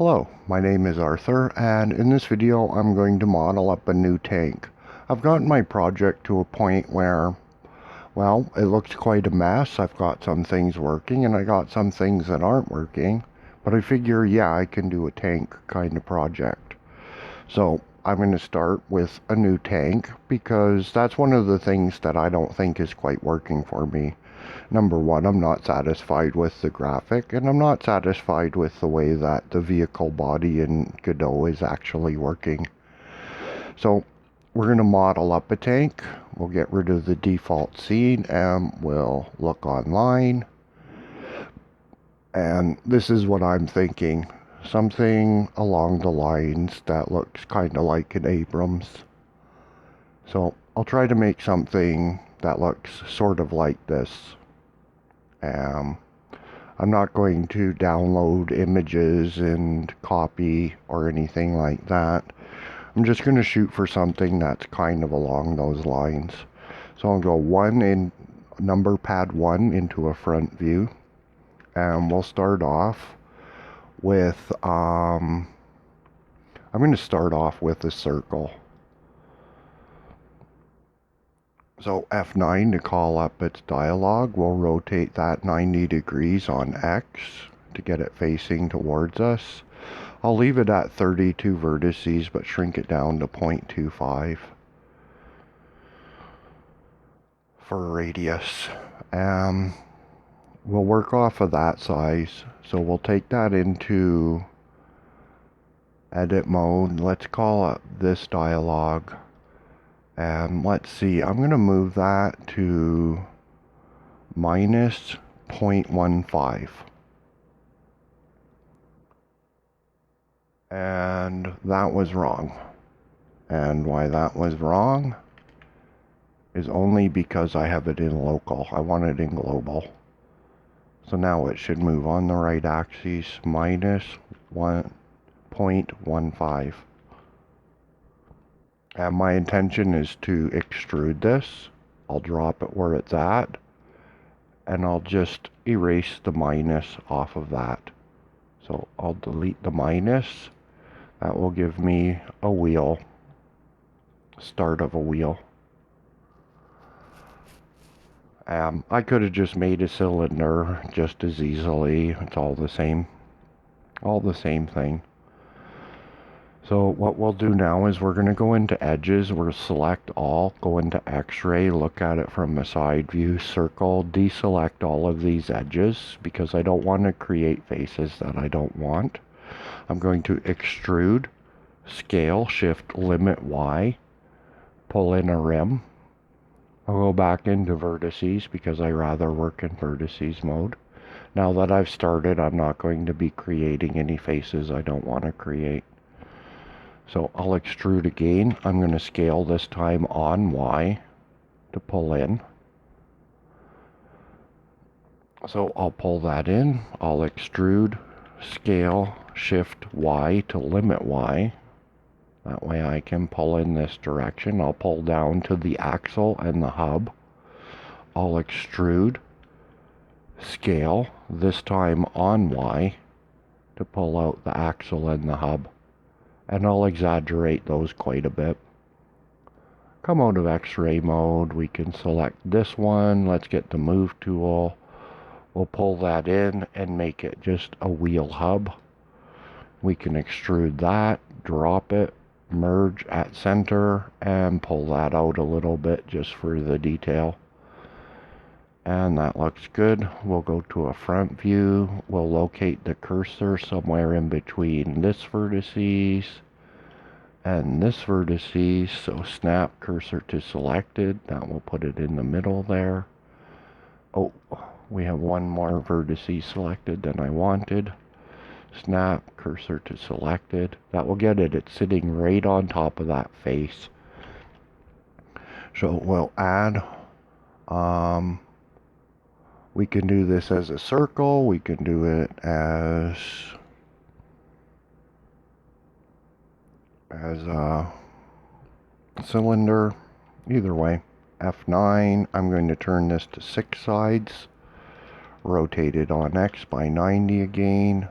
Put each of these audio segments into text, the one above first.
Hello, my name is Arthur, and in this video I'm going to model up a new tank. I've gotten my project to a point where, well, it looks quite a mess. I've got some things working and I got some things that aren't working, but I figure, yeah, I can do a tank kind of project. So I'm going to start with a new tank because that's one of the things that I don't think is quite working for me. Number one, I'm not satisfied with the graphic, and I'm not satisfied with the way that the vehicle body in Godot is actually working. So we're going to model up a tank. We'll get rid of the default scene and we'll look online. And this is what I'm thinking. Something along the lines that looks kind of like an Abrams. So I'll try to make something that looks sort of like this. I'm not going to download images and copy or anything like that. I'm just going to shoot for something that's kind of along those lines. So I'll go number pad 1 into a front view. And we'll start off with, I'm going to start off with a circle. So F9 to call up its dialog. We'll rotate that 90 degrees on X to get it facing towards us. I'll leave it at 32 vertices but shrink it down to 0.25 for radius. We'll work off of that size. So we'll take that into edit mode. Let's call it this dialog. And let's see, I'm going to move that to minus 0.15. And that was wrong. And why that was wrong is only because I have it in local. I want it in global. So now it should move on the right axis minus 1.15. And my intention is to extrude this. I'll drop it where it's at, and I'll just erase the minus off of that. So I'll delete the minus. That will give me a wheel, start of a wheel. I could have just made a cylinder just as easily. It's all the same thing. So what we'll do now is we're going to go into edges, we'll select all, go into X-ray, look at it from a side view, circle, deselect all of these edges because I don't want to create faces that I don't want. I'm going to extrude, scale, shift, limit Y, pull in a rim. I'll go back into vertices because I rather work in vertices mode. Now that I've started, I'm not going to be creating any faces I don't want to create. So I'll extrude again. I'm going to scale this time on Y to pull in. So I'll pull that in. I'll extrude, scale, shift Y to limit Y. That way I can pull in this direction. I'll pull down to the axle and the hub. I'll extrude, scale, this time on Y to pull out the axle and the hub. And I'll exaggerate those quite a bit. Come out of X-ray mode, we can select this one, let's get the move tool, we'll pull that in and make it just a wheel hub. We can extrude that, drop it, merge at center, and pull that out a little bit just for the detail. And that looks good. We'll go to a front view. We'll locate the cursor somewhere in between this vertices and this vertices. So snap cursor to selected. That will put it in the middle there. Oh, we have one more vertice selected than I wanted. Snap cursor to selected. That will get it. It's sitting right on top of that face. So we'll add we can do this as a circle, we can do it as a cylinder, either way. F9, I'm going to turn this to 6 sides, rotate it on X by 90 again.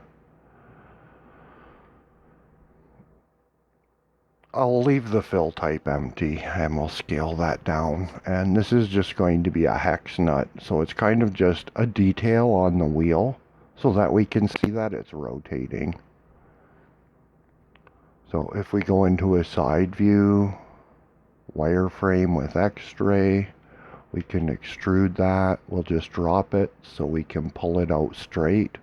I'll leave the fill type empty and we'll scale that down. And this is just going to be a hex nut. So it's kind of just a detail on the wheel so that we can see that it's rotating. So if we go into a side view, wireframe with X-ray, we can extrude that. We'll just drop it so we can pull it out straight.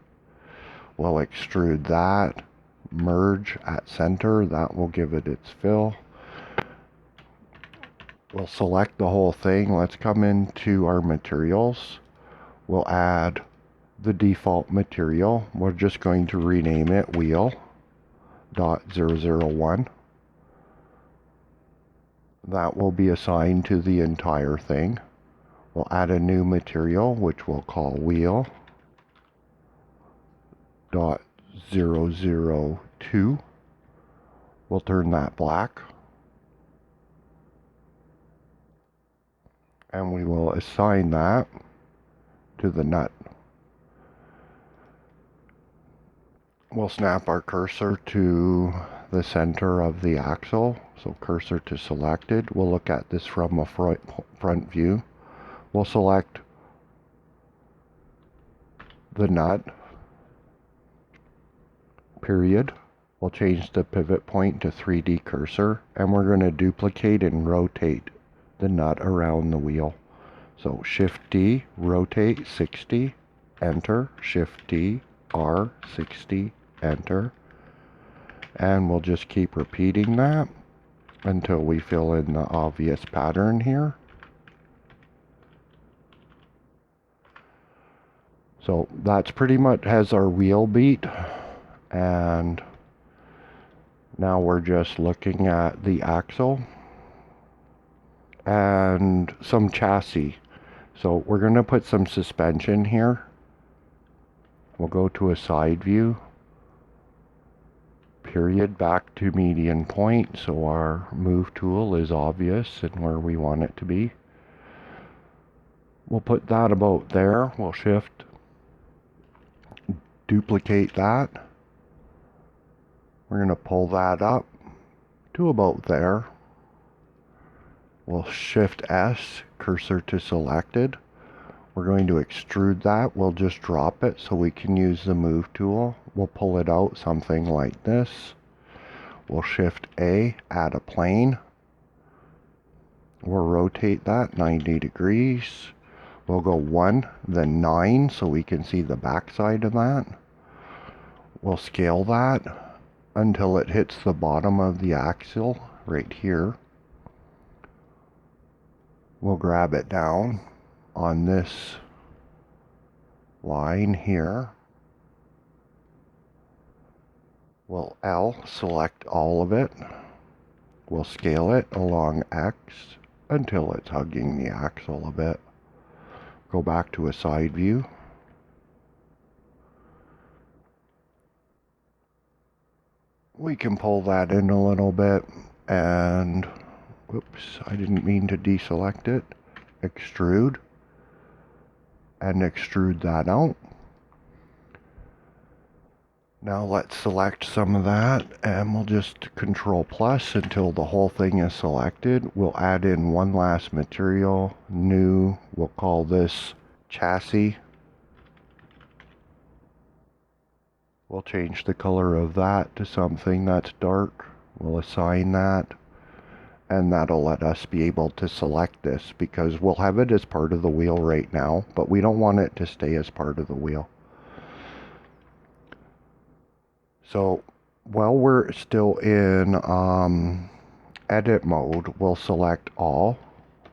We'll extrude that. Merge at center, that will give it its fill. We'll select the whole thing. Let's come into our materials. We'll add the default material. We're just going to rename it wheel.001. That will be assigned to the entire thing. We'll add a new material which we'll call wheel.002. We'll turn that black. And we will assign that to the nut. We'll snap our cursor to the center of the axle. So cursor to selected. We'll look at this from a front view. We'll select the nut, period. We'll change the pivot point to 3D cursor, and we're going to duplicate and rotate the nut around the wheel. So Shift D, rotate 60, enter, Shift D, R, 60, enter. And we'll just keep repeating that until we fill in the obvious pattern here. So that's pretty much has our wheel beat, and now we're just looking at the axle and some chassis. So we're going to put some suspension here. We'll go to a side view, period, back to median point, so our move tool is obvious and where we want it to be. We'll put that about there. We'll shift, duplicate that. We're going to pull that up to about there. We'll Shift S, cursor to selected. We're going to extrude that. We'll just drop it so we can use the move tool. We'll pull it out something like this. We'll Shift A, add a plane. We'll rotate that 90 degrees. We'll go 1, then 9 so we can see the back side of that. We'll scale that until it hits the bottom of the axle right here. We'll grab it down on this line here. We'll L, select all of it. We'll scale it along X until it's hugging the axle a bit. Go back to a side view. We can pull that in a little bit and, whoops, I didn't mean to deselect it. Extrude. And extrude that out. Now let's select some of that and we'll just Control plus until the whole thing is selected. We'll add in one last material, new, we'll call this chassis. We'll change the color of that to something that's dark. We'll assign that. And that'll let us be able to select this because we'll have it as part of the wheel right now, but we don't want it to stay as part of the wheel. So while we're still in edit mode, we'll select all.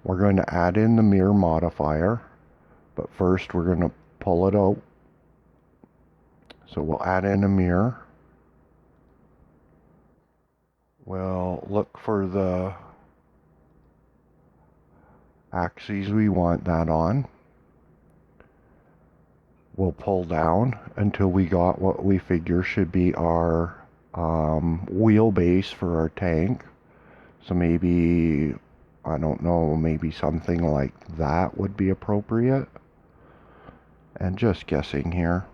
We're going to add in the mirror modifier, but first we're going to pull it out. So we'll add in a mirror. We'll look for the axes we want that on. We'll pull down until we got what we figure should be our wheelbase for our tank. So maybe, I don't know, maybe something like that would be appropriate. And just guessing here.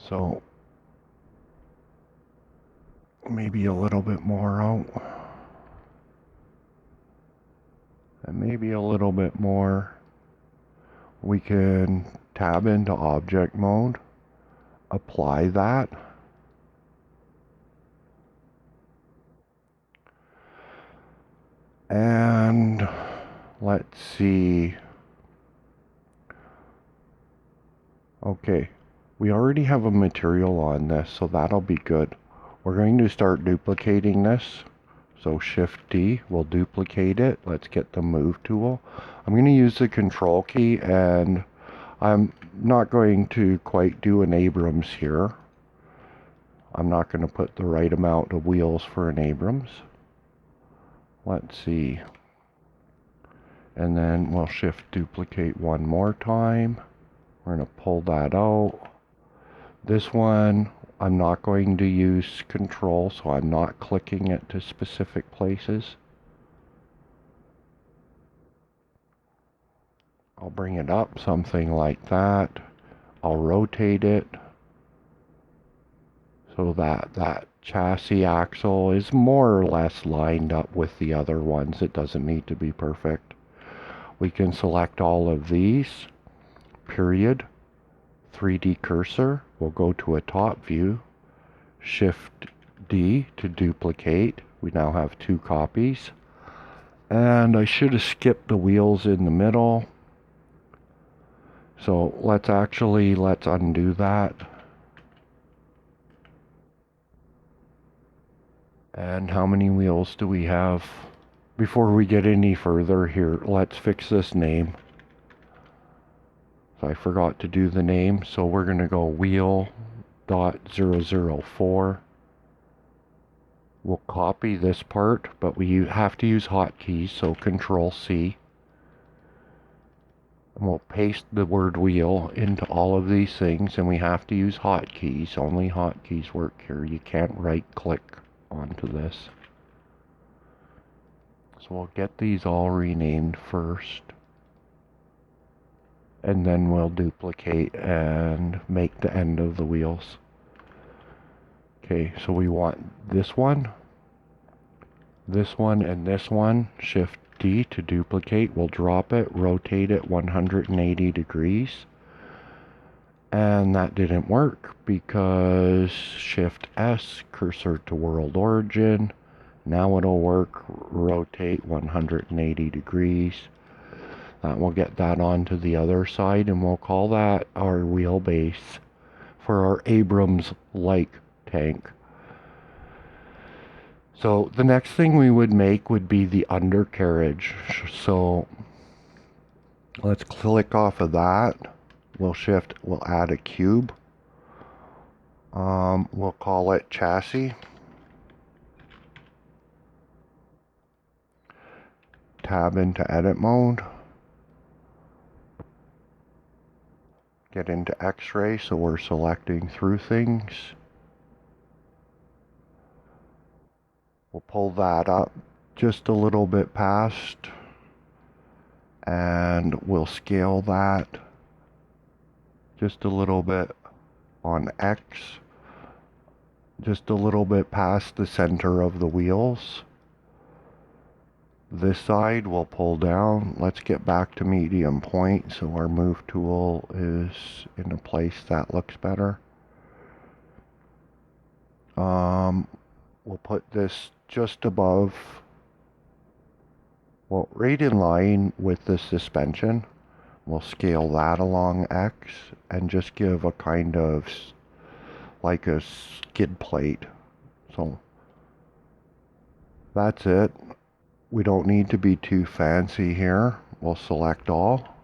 So maybe a little bit more out. And maybe a little bit more. We can tab into object mode, apply that. And let's see. Okay, we already have a material on this, so that'll be good. We're going to start duplicating this. So Shift D will duplicate it. Let's get the move tool. I'm going to use the control key, and I'm not going to quite do an Abrams here. I'm not going to put the right amount of wheels for an Abrams. Let's see. And then we'll Shift duplicate one more time. We're going to pull that out. This one, I'm not going to use control, so I'm not clicking it to specific places. I'll bring it up, something like that. I'll rotate it so that that chassis axle is more or less lined up with the other ones. It doesn't need to be perfect. We can select all of these, period, 3D cursor. We'll go to a top view, Shift D to duplicate. We now have 2 copies. And I should have skipped the wheels in the middle. So let's undo that. And how many wheels do we have? Before we get any further here, let's fix this name. So I forgot to do the name, so we're going to go wheel.004. We'll copy this part, but we have to use hotkeys, so Control C. And we'll paste the word wheel into all of these things, and we have to use hotkeys. Only hotkeys work here. You can't right click onto this. So we'll get these all renamed first. And then we'll duplicate and make the end of the wheels. Okay, so we want this one, and this one. Shift D to duplicate. We'll drop it, rotate it 180 degrees. And that didn't work because Shift S, cursor to world origin. Now it'll work, rotate 180 degrees. We'll get that onto the other side, and we'll call that our wheelbase for our Abrams-like tank. So the next thing we would make would be the undercarriage. So let's click off of that. We'll add a cube. We'll call it chassis. Tab into edit mode. Get into X-ray, so we're selecting through things. We'll pull that up just a little bit past, and we'll scale that just a little bit on X, just a little bit past the center of the wheels. This side we'll pull down. Let's get back to medium point so our move tool is in a place that looks better. We'll put this just above, well, right in line with the suspension. We'll scale that along X and just give a kind of like a skid plate. So that's it. We don't need to be too fancy here. We'll select all.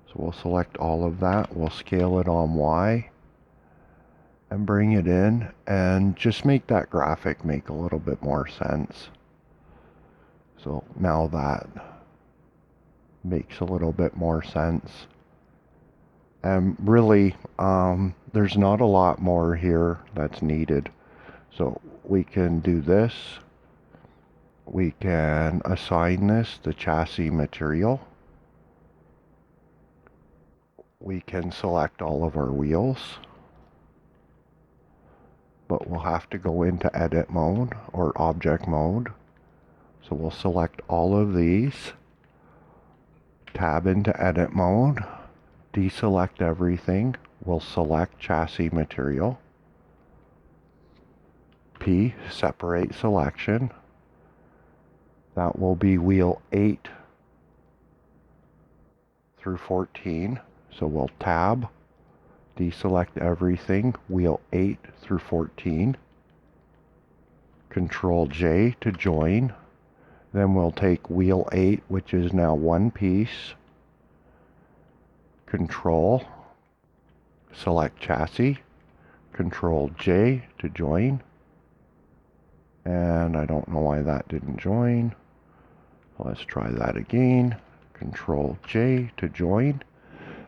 So we'll select all of that. We'll scale it on Y and bring it in and just make that graphic make a little bit more sense. So now that makes a little bit more sense. And really, there's not a lot more here that's needed. So we can do this. We can assign this the chassis material. We can select all of our wheels. but we'll have to go into edit mode or object mode. So we'll select all of these, tab into edit mode, deselect everything. We'll select chassis material. P, separate selection. That will be wheel 8 through 14. So we'll tab, deselect everything, wheel 8 through 14. Control J to join. Then we'll take wheel 8, which is now one piece. Control, select chassis. Control J to join. And I don't know why that didn't join. Let's try that again. Control J to join.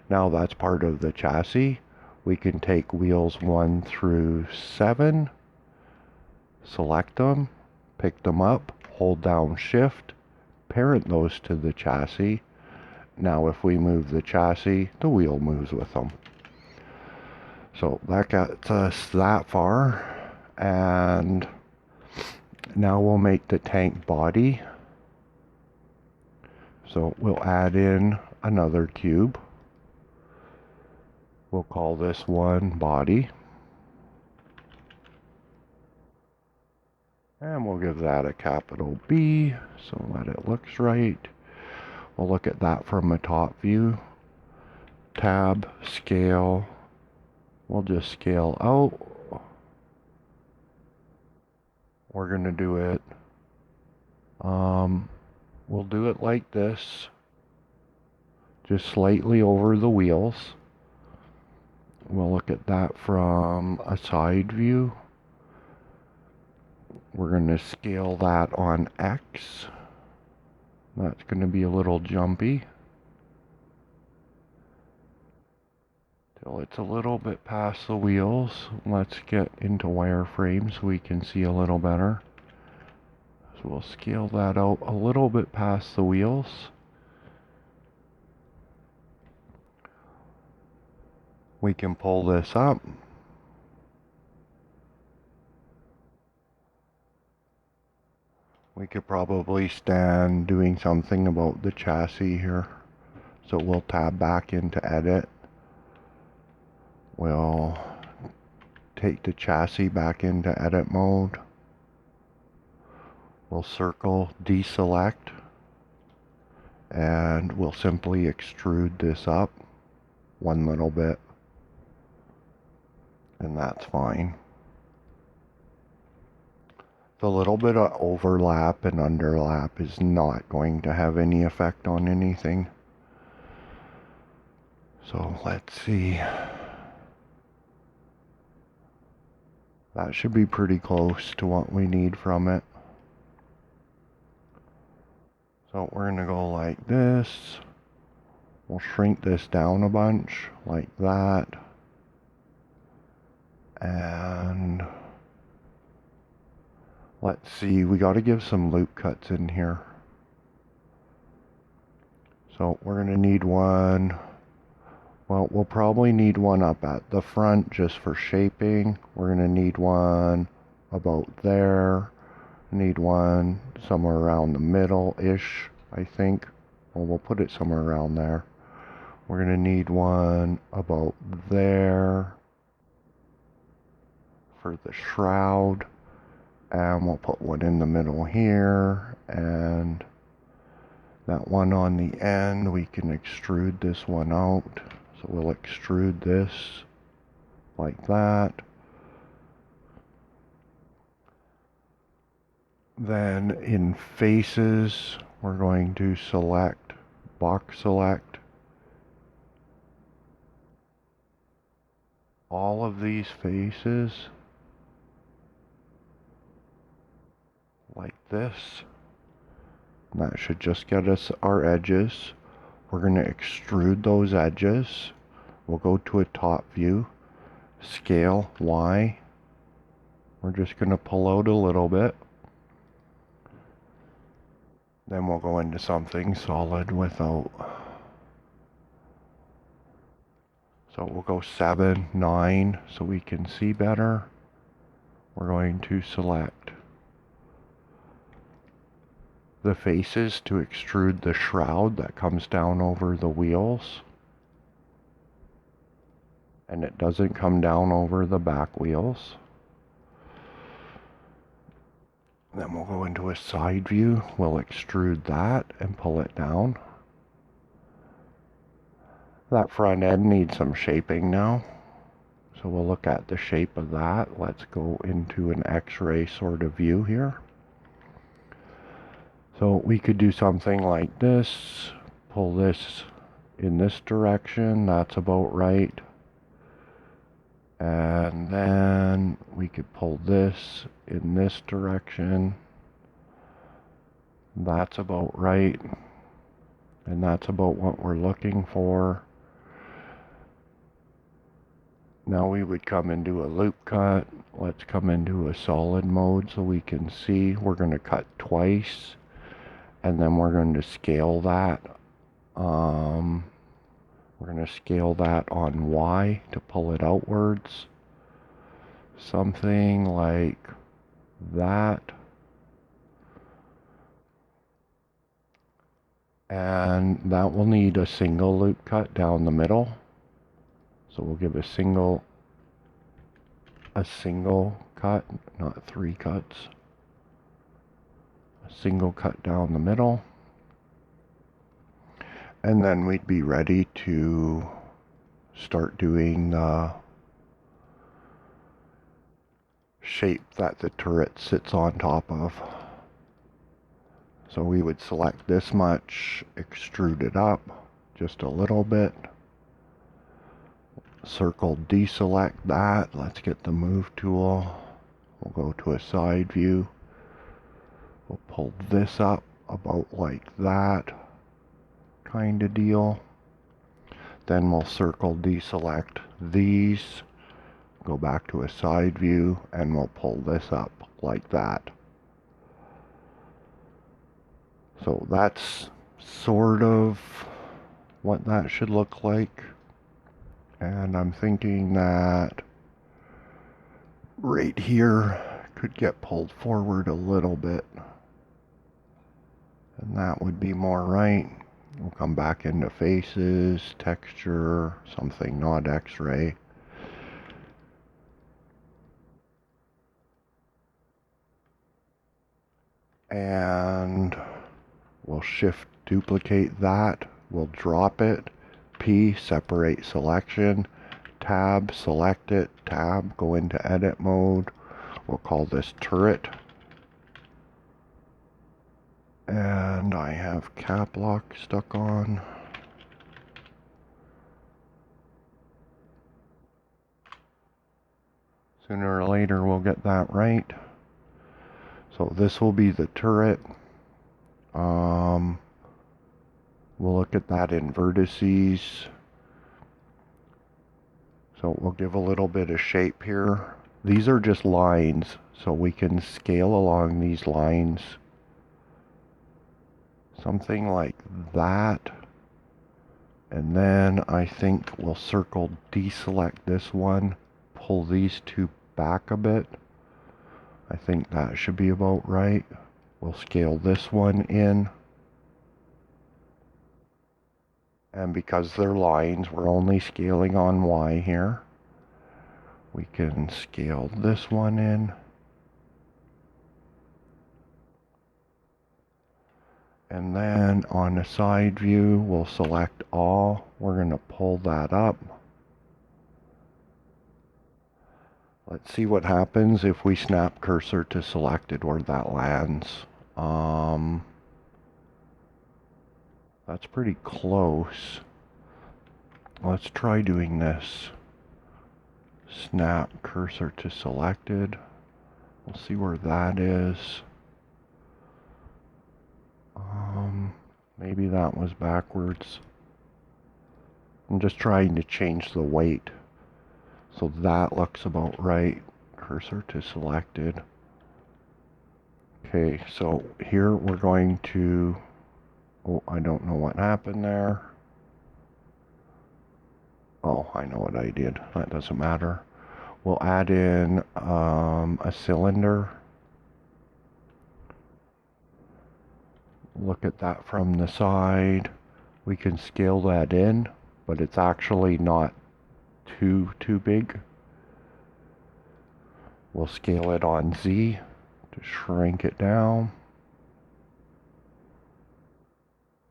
Now that's part of the chassis. We can take wheels 1 through 7, select them, pick them up, hold down shift, parent those to the chassis. Now if we move the chassis, the wheel moves with them. So that got us that far, and now we'll make the tank body. So we'll add in another cube. We'll call this one body. And we'll give that a capital B so that it looks right. We'll look at that from a top view. Tab, scale. We'll just scale out. We're going to do it. We'll do it like this. Just slightly over the wheels. We'll look at that from a side view. We're going to scale that on X. That's going to be a little jumpy. Till it's a little bit past the wheels. Let's get into wireframe so we can see a little better. So we'll scale that out a little bit past the wheels. We can pull this up. We could probably stand doing something about the chassis here. So we'll tab back into edit. We'll take the chassis back into edit mode. We'll circle, deselect, and we'll simply extrude this up one little bit. And that's fine. The little bit of overlap and underlap is not going to have any effect on anything. So let's see. That should be pretty close to what we need from it. So we're going to go like this. We'll shrink this down a bunch, like that. And let's see, we got to give some loop cuts in here. So we're going to need one. Well, we'll probably need one up at the front just for shaping. We're going to need one about there. Need one somewhere around the middle-ish, I think. Well, we'll put it somewhere around there. We're going to need one about there for the shroud. And we'll put one in the middle here. And that one on the end, we can extrude this one out. So we'll extrude this like that. Then in faces, we're going to select, box select, all of these faces like this. And that should just get us our edges. We're going to extrude those edges. We'll go to a top view, scale Y. We're just going to pull out a little bit. Then we'll go into something solid without. So we'll go 7, 9 so we can see better. we're going to select the faces to extrude the shroud that comes down over the wheels. And it doesn't come down over the back wheels. Then we'll go into a side view. We'll extrude that and pull it down. That front end needs some shaping now. So we'll look at the shape of that. Let's go into an X-ray sort of view here. So we could do something like this. Pull this in this direction. That's about right. And then we could pull this in this direction. That's about right. And that's about what we're looking for. Now we would come into a loop cut. Let's come into a solid mode so we can see. We're going to cut twice. And then we're going to scale that. We're going to scale that on Y to pull it outwards. Something like that. And that will need a single loop cut down the middle. So we'll give a single cut, not 3 cuts. A single cut down the middle. And then we'd be ready to start doing the shape that the turret sits on top of. So we would select this much, extrude it up just a little bit. Circle deselect that. Let's get the move tool. We'll go to a side view. We'll pull this up about like that. Kind of deal. Then we'll circle deselect these, go back to a side view, and we'll pull this up like that. So that's sort of what that should look like. And I'm thinking that right here could get pulled forward a little bit. And that would be more right. We'll come back into faces, texture, something not X-ray. And we'll shift duplicate that. We'll drop it. P, separate selection. Tab, select it. Tab, go into edit mode. We'll call this turret. And I have cap lock stuck on. Sooner or later we'll get that right. So this will be the turret. We'll look at that in vertices. So we'll give a little bit of shape here. These are just lines, so we can scale along these lines. Something like that. And then I think we'll circle deselect this one, pull these two back a bit. I think that should be about right. We'll scale this one in. And because they're lines, we're only scaling on Y here. We can scale this one in. And then on the side view, we'll select all. We're going to pull that up. Let's see what happens if we snap cursor to selected where that lands. That's pretty close. Let's try doing this. Snap cursor to selected. We'll see where that is. Maybe that was backwards. I'm just trying to change the weight. So that looks about right. Cursor to selected. Okay, so here we're going to... Oh, I don't know what happened there. Oh, I know what I did. That doesn't matter. We'll add in a cylinder. Look at that from the side. We can scale that in, but it's actually not too big. We'll scale it on Z to shrink it down.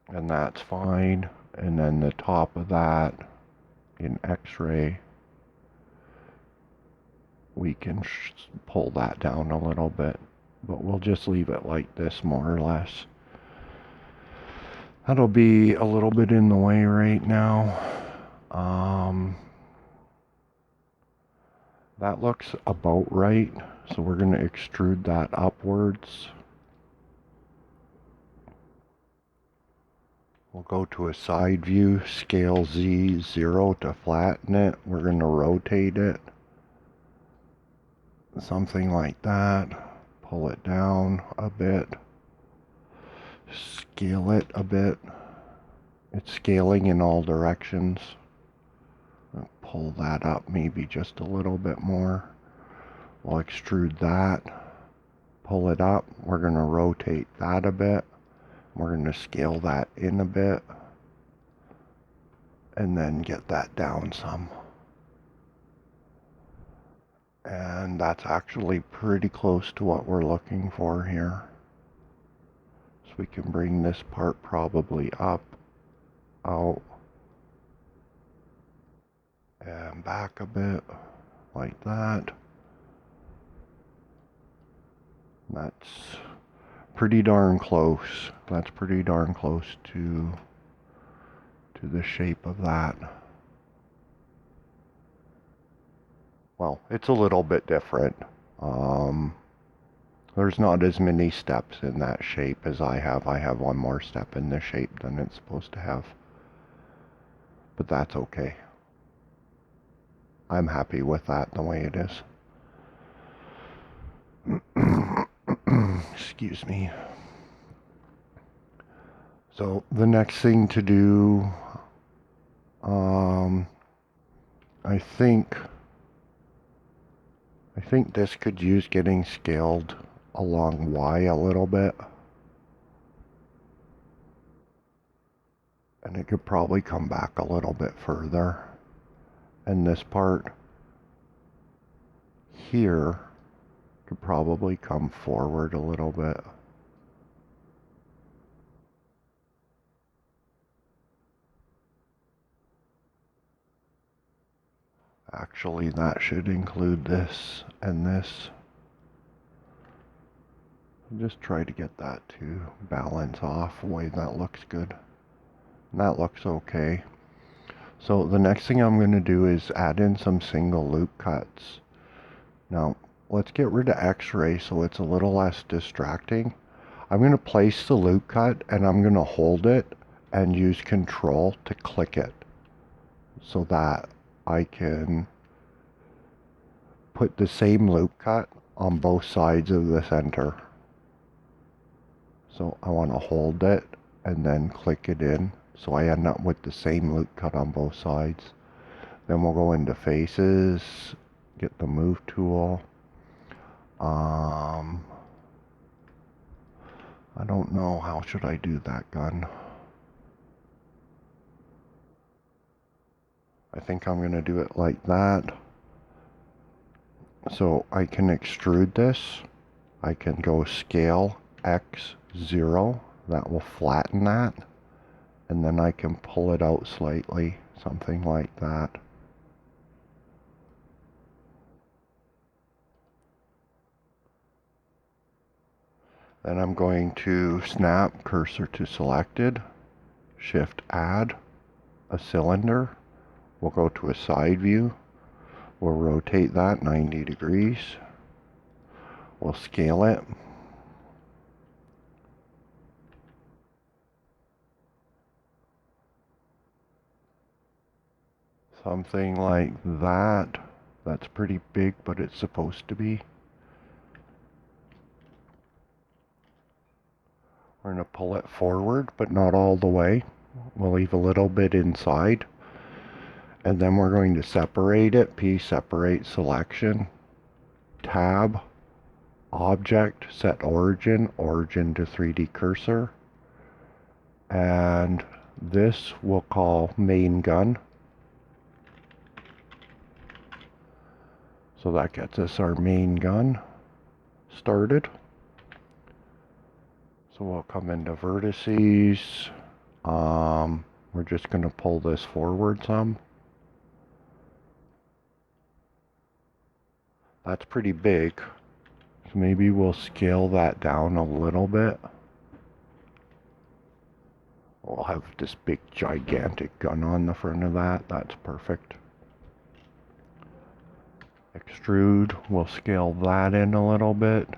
And that's fine. And then the top of that in X-ray, we can pull that down a little bit, but we'll just leave it like this more or less. That'll be a little bit in the way right now. That looks about right, so we're going to extrude that upwards. We'll go to a side view, scale Z 0 to flatten it. We're going to rotate it. Something like that. Pull it down a bit. Scale it a bit. It's scaling in all directions. I'll pull that up maybe just a little bit more. We'll extrude that. Pull it up. We're going to rotate that a bit. We're going to scale that in a bit. And then get that down some. And that's actually pretty close to what we're looking for here. So we can bring this part probably up, out, and back a bit, like that. That's pretty darn close. That's pretty darn close to the shape of that. Well, it's a little bit different. There's not as many steps in that shape as I have. I have one more step in this shape than it's supposed to have. But that's okay. I'm happy with that the way it is. Excuse me. So the next thing to do, I think this could use getting scaled along Y a little bit. And it could probably come back a little bit further. And this part here could probably come forward a little bit. Actually, that should include this and this. Just try to get that to balance off the way that looks good. And that looks okay. So the next thing I'm going to do is add in some single loop cuts. Now, let's get rid of X-ray so it's a little less distracting. I'm going to place the loop cut and I'm going to hold it and use Control to click it so that I can put the same loop cut on both sides of the center. So I want to hold it and then click it in so I end up with the same loop cut on both sides. Then we'll go into faces, get the move tool. I don't know, how should I do that gun? I think I'm going to do it like that. So I can extrude this. I can go scale X0. That will flatten that. And then I can pull it out slightly, something like that. Then I'm going to snap cursor to selected, shift add a cylinder. We'll go to a side view. We'll rotate that 90 degrees. We'll scale it. Something like that. That's pretty big, but it's supposed to be. We're going to pull it forward, but not all the way. We'll leave a little bit inside. And then we're going to separate it. P, separate selection, tab, object, set origin, origin to 3D cursor. And this we'll call main gun. So that gets us our main gun started. So we'll come into vertices. We're just going to pull this forward some. That's pretty big. So maybe we'll scale that down a little bit. We'll have this big gigantic gun on the front of that. That's perfect. Extrude, we'll scale that in a little bit.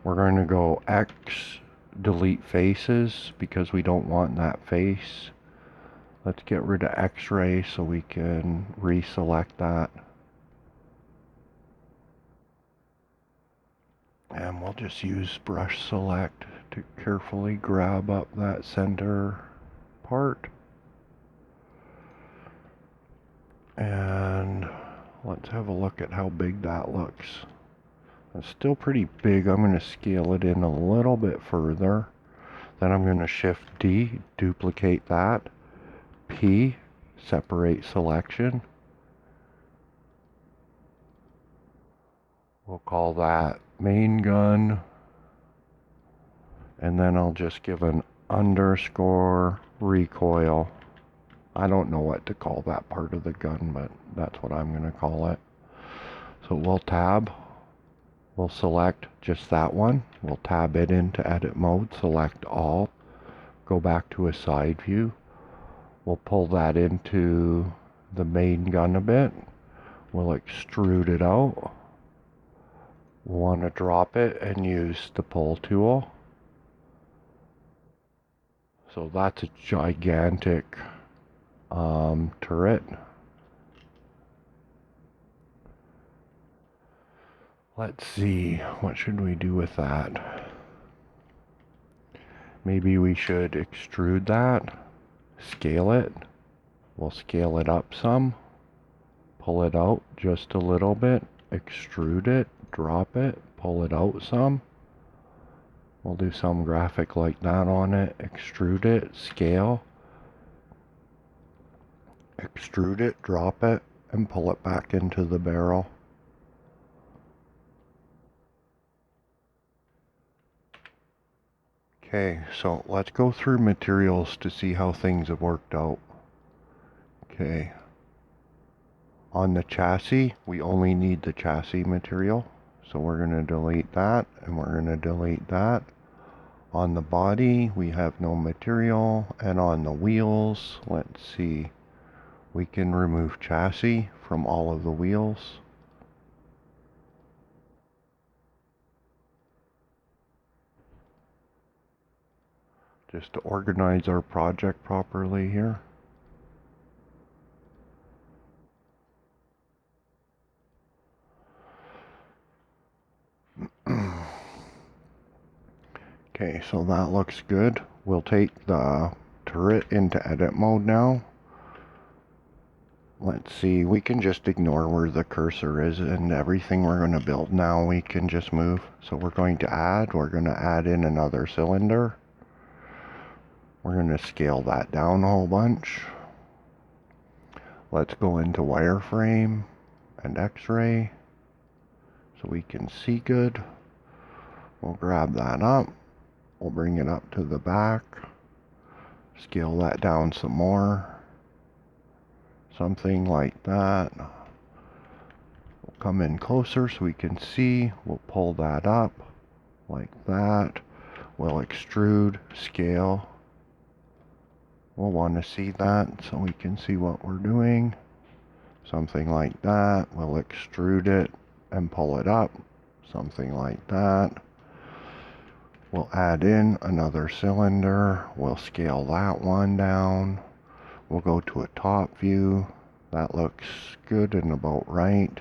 We're going to go X, delete faces because we don't want that face. Let's get rid of X-ray so we can reselect that. And we'll just use brush select to carefully grab up that center part. And let's have a look at how big that looks. It's still pretty big. I'm going to scale it in a little bit further. Then I'm going to shift D, duplicate that. P, separate selection. We'll call that main gun. And then I'll just give an underscore recoil. I don't know what to call that part of the gun, but that's what I'm going to call it. So we'll tab. We'll select just that one. We'll tab it into edit mode, select all, go back to a side view. We'll pull that into the main gun a bit. We'll extrude it out. We'll want to drop it and use the pull tool. So that's a gigantic turret. Let's see, what should we do with that? Maybe we should extrude that, scale it. We'll scale it up some, pull it out just a little bit, extrude it, drop it, pull it out some. We'll do some graphic like that on it, extrude it, scale, extrude it, drop it, and pull it back into the barrel. Okay, so let's go through materials to see how things have worked out. Okay, on the chassis, we only need the chassis material. So we're going to delete that, and we're going to delete that. On the body, we have no material, and on the wheels, let's see, we can remove chassis from all of the wheels. Just to organize our project properly here. Okay, so that looks good. We'll take the turret into edit mode now. Let's see, we can just ignore where the cursor is, and everything we're going to build now we can just move. So we're going to add in another cylinder. We're going to scale that down a whole bunch. Let's go into wireframe and X-ray so we can see good. We'll grab that up. We'll bring it up to the back. Scale that down some more. Something like that. We'll come in closer so we can see. We'll pull that up like that. We'll extrude, scale. We'll want to see that so we can see what we're doing. Something like that. We'll extrude it and pull it up. Something like that. We'll add in another cylinder. We'll scale that one down. We'll go to a top view. That looks good and about right.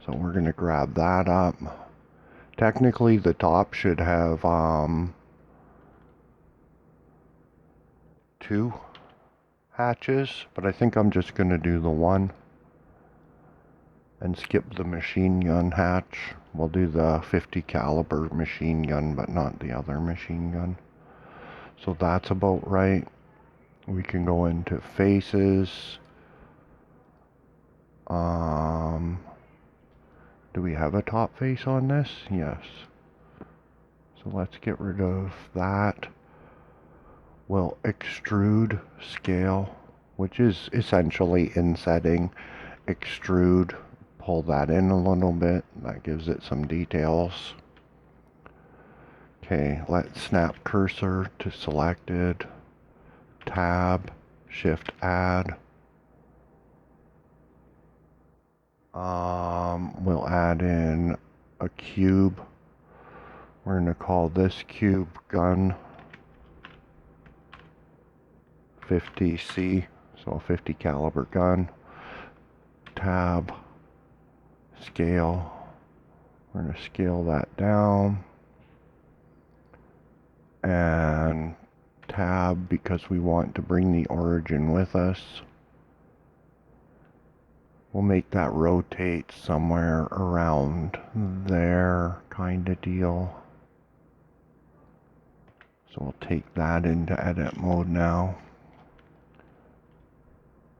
So we're going to grab that up. Technically the top should have 2 hatches, but I think I'm just going to do the one and skip the machine gun hatch. We'll do the 50 caliber machine gun, but not the other machine gun. So that's about right. We can go into faces. Do we have a top face on this? Yes. So let's get rid of that. We'll extrude scale, which is essentially insetting. Extrude, pull that in a little bit. That gives it some details. Okay, let's snap cursor to selected. Tab, shift add. We'll add in a cube. We're going to call this cube gun 50C, so a 50 caliber gun. Tab, scale. We're going to scale that down. And tab, because we want to bring the origin with us. We'll make that rotate somewhere around there, kind of deal. So we'll take that into edit mode now.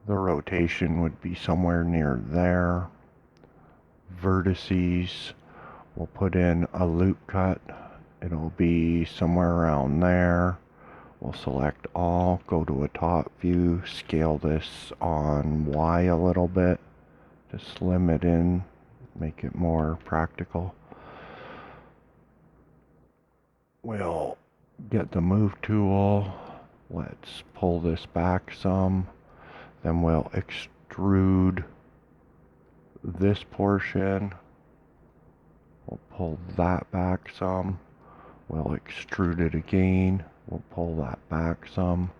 The rotation would be somewhere near there. Vertices, we'll put in a loop cut. It'll be somewhere around there. We'll select all, go to a top view, scale this on Y a little bit. Just slim it in, make it more practical. We'll get the move tool. Let's pull this back some. Then we'll extrude this portion. We'll pull that back some. We'll extrude it again. We'll pull that back some.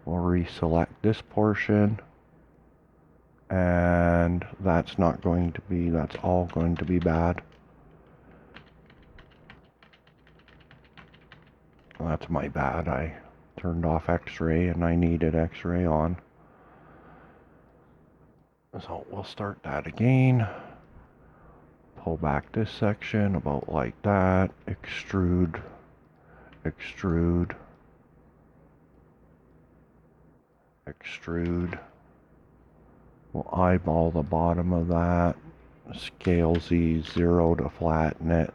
We'll reselect this portion. And that's all going to be bad. That's my bad. I turned off X-ray and I needed X-ray on. So we'll start that again. Pull back this section about like that. Extrude, extrude, extrude. We'll eyeball the bottom of that. Scale Z0 to flatten it.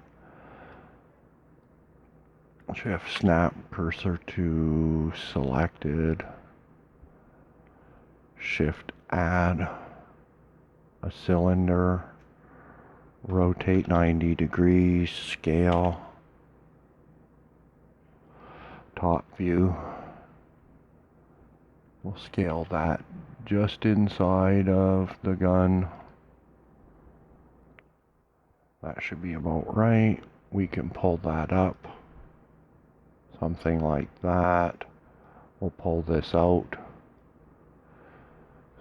Shift snap cursor to selected. Shift add a cylinder. Rotate 90 degrees. Scale. Top view. We'll scale that just inside of the gun. That should be about right. We can pull that up. Something like that. We'll pull this out.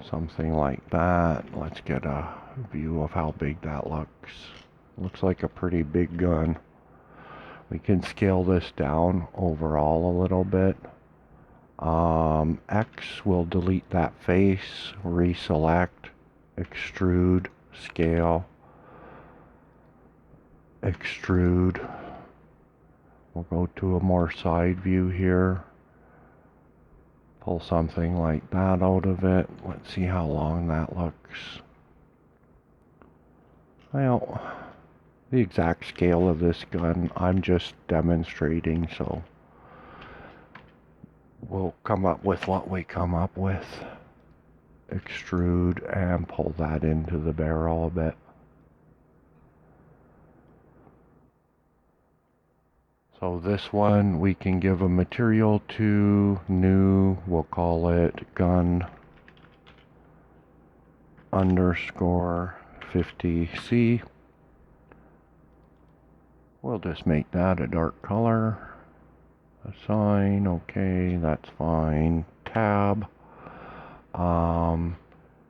Something like that. Let's get a view of how big that looks. Looks like a pretty big gun. We can scale this down overall a little bit. X will delete that face, reselect, extrude, scale, extrude. We'll go to a more side view here. Pull something like that out of it. Let's see how long that looks. Well, the exact scale of this gun, I'm just demonstrating, so we'll come up with what we come up with. Extrude and pull that into the barrel a bit. So this one we can give a material to, new, we'll call it gun underscore 50C. We'll just make that a dark color. Assign, okay, that's fine. Tab,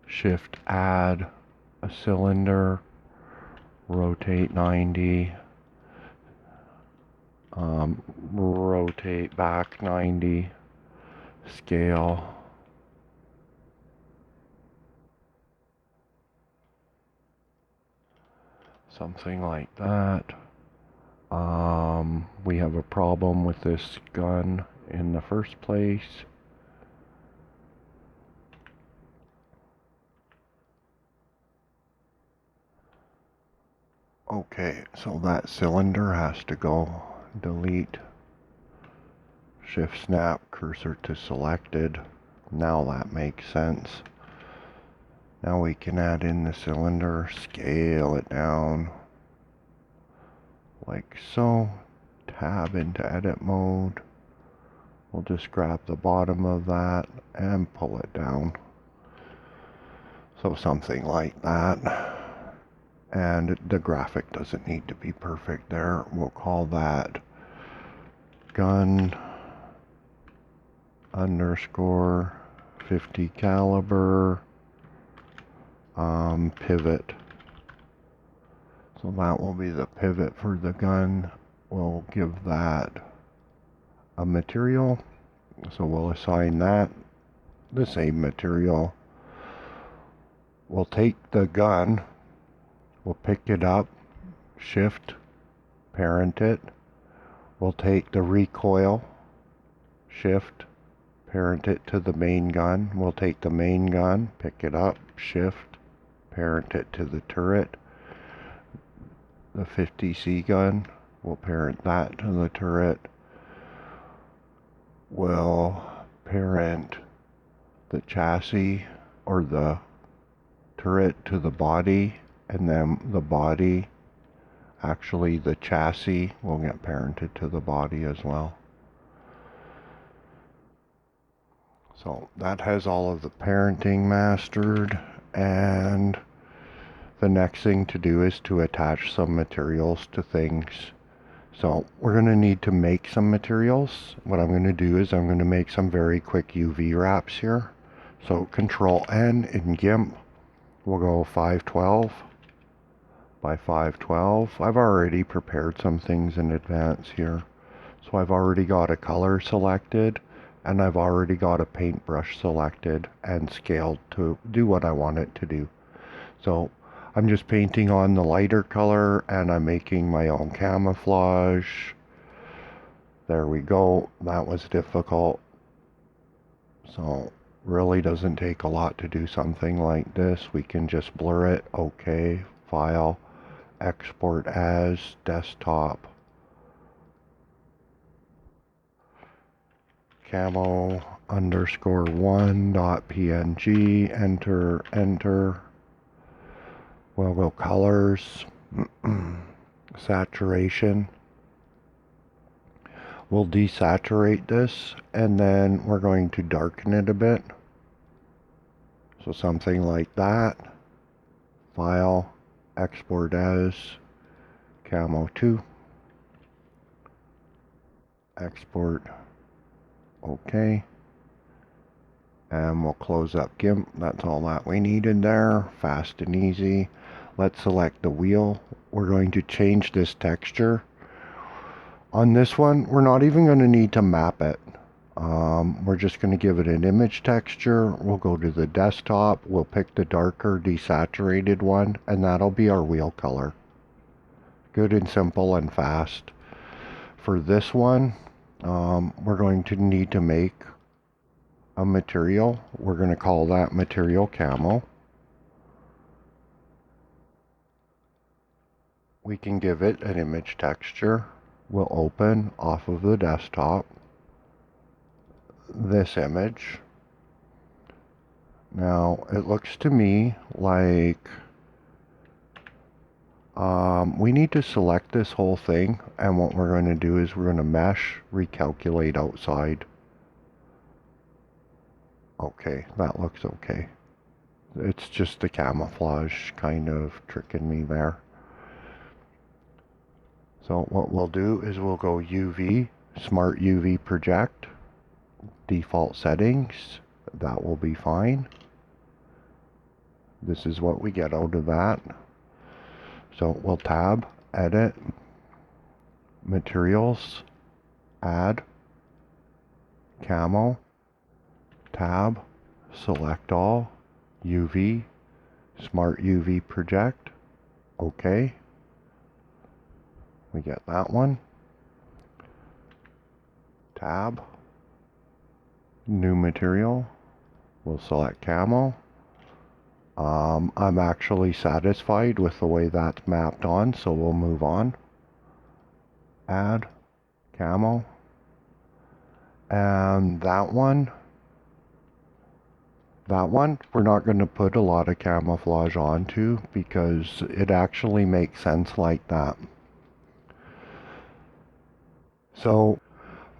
shift add a cylinder, rotate 90, rotate back 90, scale, something like that. We have a problem with this gun in the first place. Okay, so that cylinder has to go. Delete. Shift snap cursor to selected. Now that makes sense. Now we can add in the cylinder, scale it down like so. Tab into edit mode. We'll just grab the bottom of that and pull it down. So something like that. And the graphic doesn't need to be perfect there. We'll call that gun underscore 50 caliber pivot. So that will be the pivot for the gun. We'll give that a material. So we'll assign that the same material. We'll take the gun, we'll pick it up, shift, parent it. We'll take the recoil, shift, parent it to the main gun. We'll take the main gun, pick it up, shift, parent it to the turret. The 50C gun, we'll parent that to the turret. We'll parent the chassis or the turret to the body, and then the body, actually the chassis, will get parented to the body as well. So that has all of the parenting mastered, and the next thing to do is to attach some materials to things. So we're going to need to make some materials. What I'm going to do is I'm going to make some very quick UV wraps here. So Control N in GIMP, we'll go 512 by 512. I've already prepared some things in advance here. So I've already got a color selected, and I've already got a paintbrush selected and scaled to do what I want it to do. So I'm just painting on the lighter color, and I'm making my own camouflage. There we go. That was difficult. So really doesn't take a lot to do something like this. We can just blur it. Okay, file, export as, desktop, camo underscore 1.png, enter, enter. We'll go colors, saturation. We'll desaturate this, and then we're going to darken it a bit. So something like that. File, export as, camo 2. Export, okay. And we'll close up GIMP. That's all that we needed there. Fast and easy. Let's select the wheel. We're going to change this texture. On this one, we're not even going to need to map it. We're just going to give it an image texture. We'll go to the desktop. We'll pick the darker desaturated one, and that'll be our wheel color. Good and simple and fast. For this one, we're going to need to make a material. We're going to call that material camo. We can give it an image texture. We'll open off of the desktop this image. Now it looks to me like we need to select this whole thing, and what we're going to do is we're going to mesh, recalculate outside. Okay, that looks okay. It's just the camouflage kind of tricking me there. So what we'll do is we'll go UV, Smart UV Project, default settings. That will be fine. This is what we get out of that. So we'll tab, edit, materials, add, camo, tab, select all, UV, Smart UV Project, okay. We get that one. Tab. New material. We'll select camo. I'm actually satisfied with the way that's mapped on, so we'll move on. Add. Camo. And that one, we're not going to put a lot of camouflage onto because it actually makes sense like that. So,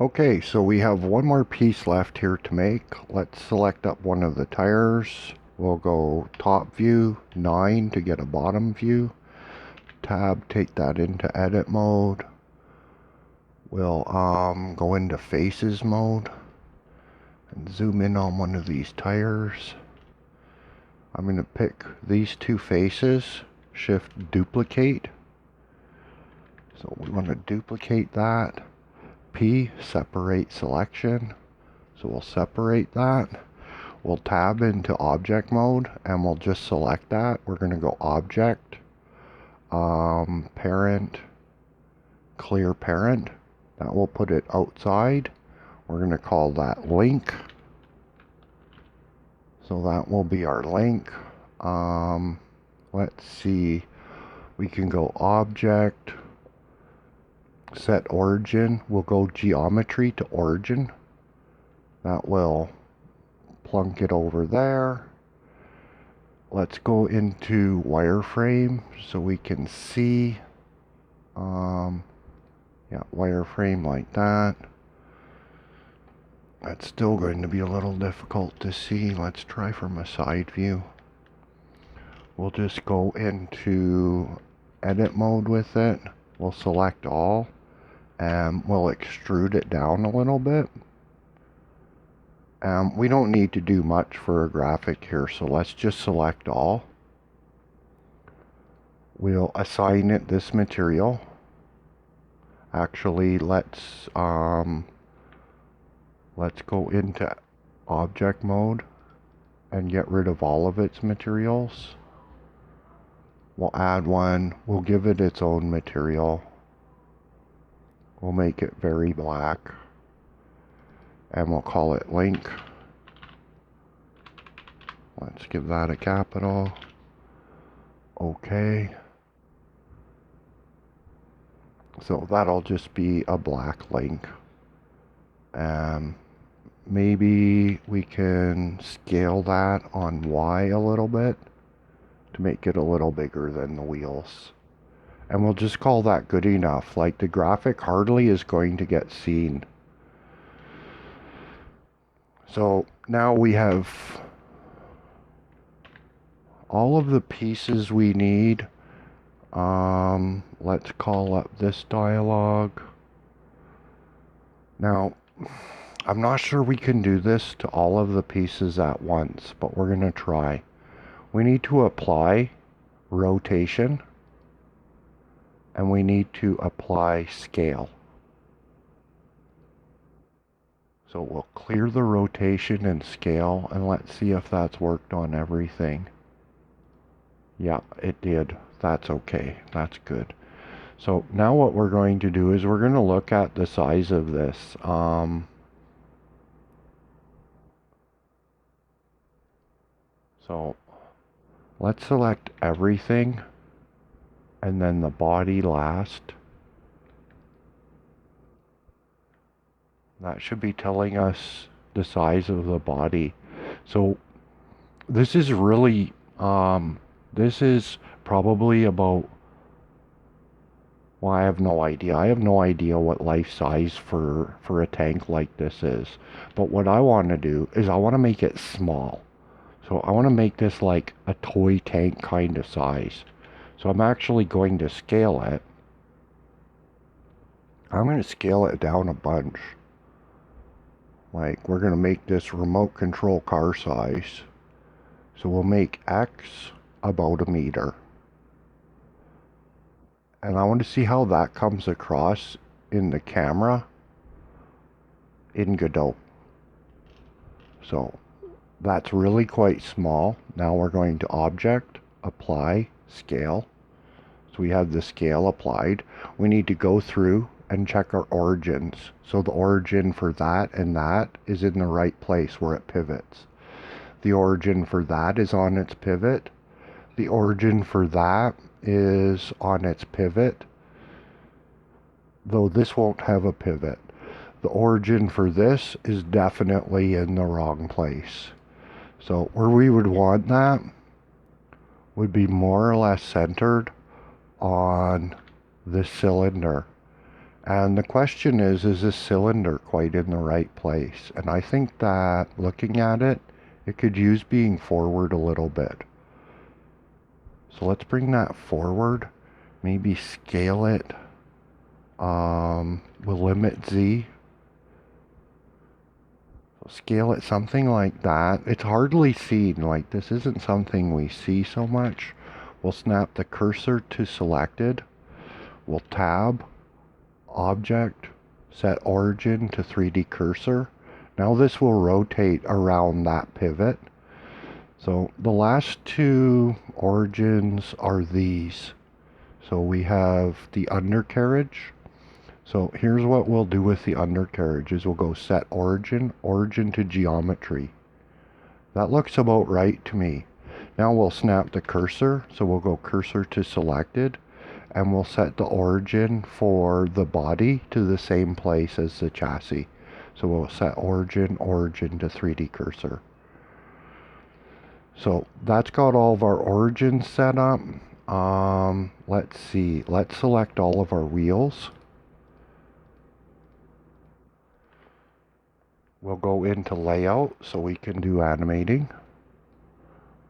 okay, so we have one more piece left here to make. Let's select up one of the tires. We'll go top view, 9 to get a bottom view. Tab, take that into edit mode. We'll go into faces mode and zoom in on one of these tires. I'm going to pick these two faces, shift duplicate. So we want to duplicate that. P, separate selection. So we'll separate that. We'll tab into object mode and we'll just select that. We're going to go object, parent, clear parent. That will put it outside. We're going to call that link. So that will be our link. Let's see. We can go object, set origin. We'll go geometry to origin. That will plunk it over there. Let's go into wireframe so we can see. Yeah, wireframe like that. That's still going to be a little difficult to see. Let's try from a side view. We'll just go into edit mode with it. We'll select all and we'll extrude it down a little bit. We don't need to do much for a graphic here, so let's just select all. We'll assign it this material. Actually, let's go into object mode and get rid of all of its materials. We'll add one. We'll give it its own material. We'll make it very black. And we'll call it link. Let's give that a capital. Okay. So that'll just be a black link. Maybe we can scale that on Y a little bit to make it a little bigger than the wheels. And we'll just call that good enough. Like, the graphic hardly is going to get seen. So now we have all of the pieces we need. Let's call up this dialogue. Now, I'm not sure we can do this to all of the pieces at once, but we're going to try. We need to apply rotation, and we need to apply scale. So we'll clear the rotation and scale, and let's see if that's worked on everything. Yeah, it did. That's okay. That's good. So now what we're going to do is we're going to look at the size of this. So let's select everything and then the body last. That should be telling us the size of the body. So this is really, this is probably about, well, I have no idea. I have no idea what life size for a tank like this is. But what I want to do is I want to make it small. So I want to make this like a toy tank kind of size. So I'm actually going to scale it. I'm going to scale it down a bunch. Like, we're going to make this remote control car size. So we'll make X about 1 meter. And I want to see how that comes across in the camera in Godot. So that's really quite small. Now we're going to object, apply, scale. So we have the scale applied, we need to go through and check our origins. So the origin for that and that is in the right place where it pivots. The origin for that is on its pivot. The origin for that is on its pivot, though this won't have a pivot. The origin for this is definitely in the wrong place. So where we would want that would be more or less centered on this cylinder. And the question is this cylinder quite in the right place? And I think that looking at it, it could use being forward a little bit. So let's bring that forward, maybe scale it. We'll limit Z. Scale it something like that. It's hardly seen, like this isn't something we see so much. We'll snap the cursor to selected. We'll tab, object, set origin to 3D cursor. Now this will rotate around that pivot. So the last two origins are these. So we have the undercarriage. So here's what we'll do with the undercarriage is we'll go set origin, origin to geometry. That looks about right to me. Now we'll snap the cursor. So we'll go cursor to selected and we'll set the origin for the body to the same place as the chassis. So we'll set origin, origin to 3D cursor. So that's got all of our origins set up. Let's see, let's select all of our wheels. We'll go into layout so we can do animating.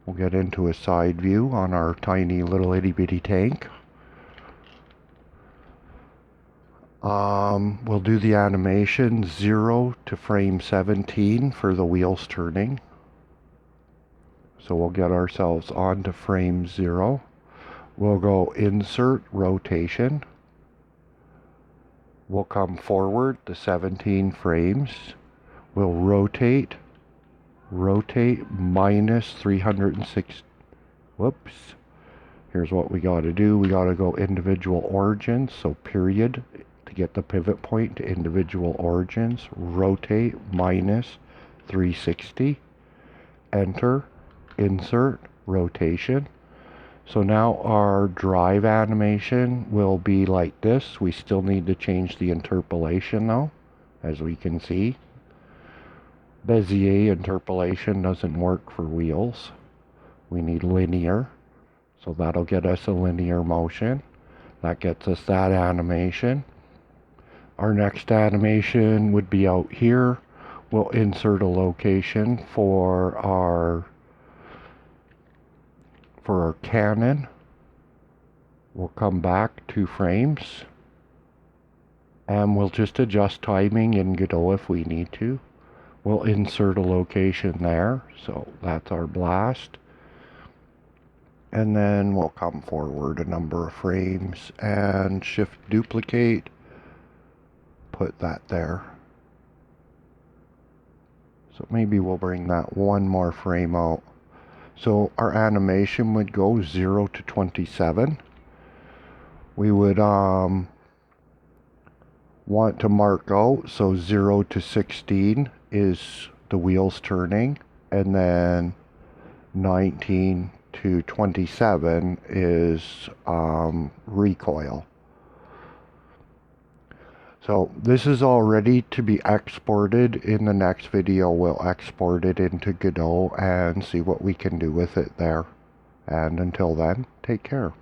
We'll get into a side view on our tiny little itty bitty tank. We'll do the animation 0 to frame 17 for the wheels turning. So we'll get ourselves onto frame 0. We'll go insert rotation. We'll come forward the 17 frames. We'll rotate minus 306. Whoops. Here's what we got to do. We got to go individual origins. So period to get the pivot point to individual origins. Rotate minus 360. Enter. Insert. Rotation. So now our drive animation will be like this. We still need to change the interpolation though, as we can see. Bezier interpolation doesn't work for wheels. We need linear. So that'll get us a linear motion. That gets us that animation. Our next animation would be out here. We'll insert a location for our cannon. We'll come back 2 frames. And we'll just adjust timing in Godot if we need to. We'll insert a location there. So that's our blast. And then we'll come forward a number of frames and shift duplicate. Put that there. So maybe we'll bring that one more frame out. So our animation would go 0 to 27. We would want to mark out, so 0 to 16 is the wheels turning, and then 19 to 27 is recoil. So this is all ready to be exported. In the next video we'll export it into Godot and see what we can do with it there. And until then, take care.